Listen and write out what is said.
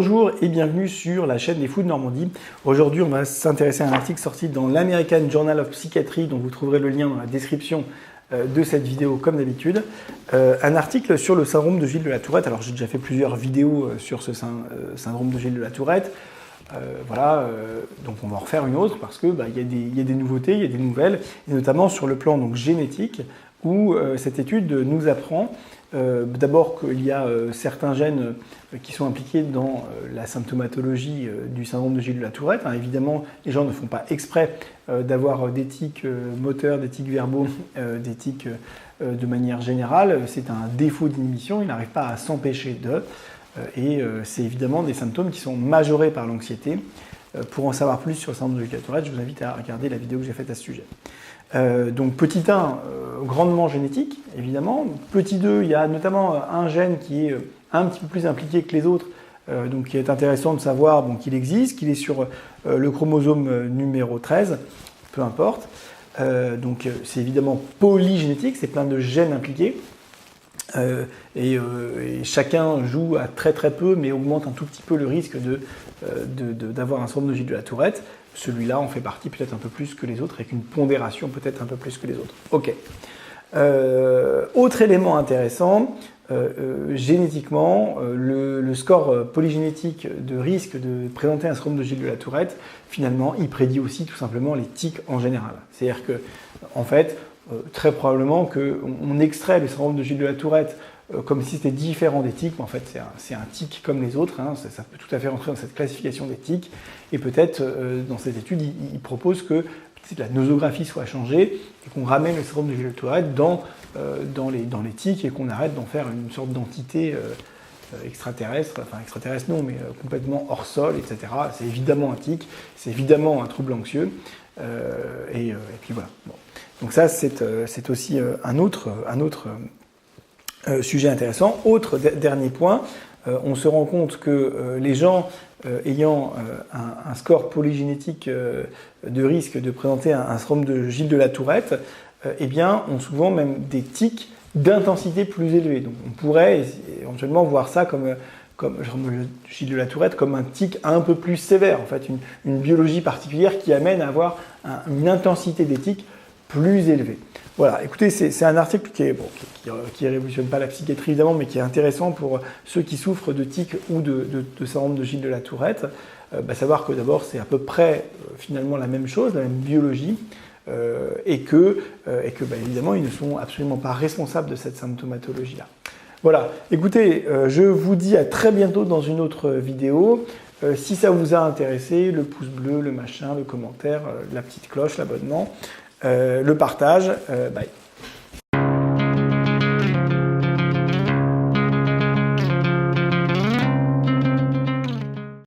Bonjour et bienvenue sur la chaîne des Fous de Normandie. Aujourd'hui, on va s'intéresser à un article sorti dans l'American Journal of Psychiatry, dont vous trouverez le lien dans la description de cette vidéo comme d'habitude. Un article sur le syndrome de Gilles de la Tourette. Alors j'ai déjà fait plusieurs vidéos sur ce syndrome de Gilles de la Tourette. Donc on va en refaire une autre parce que y a des nouveautés, il y a des nouvelles, et notamment sur le plan donc, génétique, où cette étude nous apprend d'abord qu'il y a certains gènes qui sont impliqués dans la symptomatologie du syndrome de Gilles de la Tourette. Évidemment, les gens ne font pas exprès d'avoir des tics moteurs, des tics verbaux, des tics de manière générale. C'est un défaut d'inhibition, ils n'arrivent pas à s'empêcher de. C'est évidemment des symptômes qui sont majorés par l'anxiété. Pour en savoir plus sur le syndrome de Gilles de la Tourette, je vous invite à regarder la vidéo que j'ai faite à ce sujet. Donc petit 1, grandement génétique, évidemment. Petit 2, il y a notamment un gène qui est un petit peu plus impliqué que les autres, donc qui est intéressant de savoir qu'il existe, qu'il est sur le chromosome numéro 13, peu importe. Donc c'est évidemment polygénétique, c'est plein de gènes impliqués. Et chacun joue à très peu, mais augmente un tout petit peu le risque d'avoir un syndrome de Gilles de la Tourette. Celui-là en fait partie peut-être un peu plus que les autres, avec une pondération peut-être un peu plus que les autres. Ok. Autre élément intéressant, génétiquement, le score polygénétique de risque de présenter un syndrome de Gilles de la Tourette, finalement, il prédit aussi tout simplement les tics en général. C'est-à-dire que, en fait, très probablement qu'on extrait le syndrome de Gilles de la Tourette comme si c'était différent des tics, mais en fait c'est un tic comme les autres, ça peut tout à fait rentrer dans cette classification des tics, et peut-être dans cette étude il propose que la nosographie soit changée et qu'on ramène le syndrome de Gilles de la Tourette dans les tics et qu'on arrête d'en faire une sorte d'entité extraterrestre, enfin extraterrestre non, mais complètement hors sol, etc. C'est évidemment un tic, c'est évidemment un trouble anxieux, et puis voilà. Bon. Donc ça c'est aussi un autre sujet intéressant. Autre dernier point, on se rend compte que les gens ayant un score polygénétique de risque de présenter un syndrome de Gilles de la Tourette, ont souvent même des tics d'intensité plus élevée. Donc on pourrait éventuellement voir ça comme Gilles de la Tourette comme un tic un peu plus sévère, en fait, une biologie particulière qui amène à avoir une intensité des tics plus élevée. Voilà, écoutez, c'est un article qui révolutionne pas la psychiatrie évidemment, mais qui est intéressant pour ceux qui souffrent de tics ou de syndrome de Gilles de la Tourette. Savoir que d'abord c'est à peu près finalement la même chose, la même biologie, et que évidemment ils ne sont absolument pas responsables de cette symptomatologie-là. Voilà, écoutez, je vous dis à très bientôt dans une autre vidéo. Si ça vous a intéressé, le pouce bleu, le machin, le commentaire, la petite cloche, l'abonnement. Le partage, bye.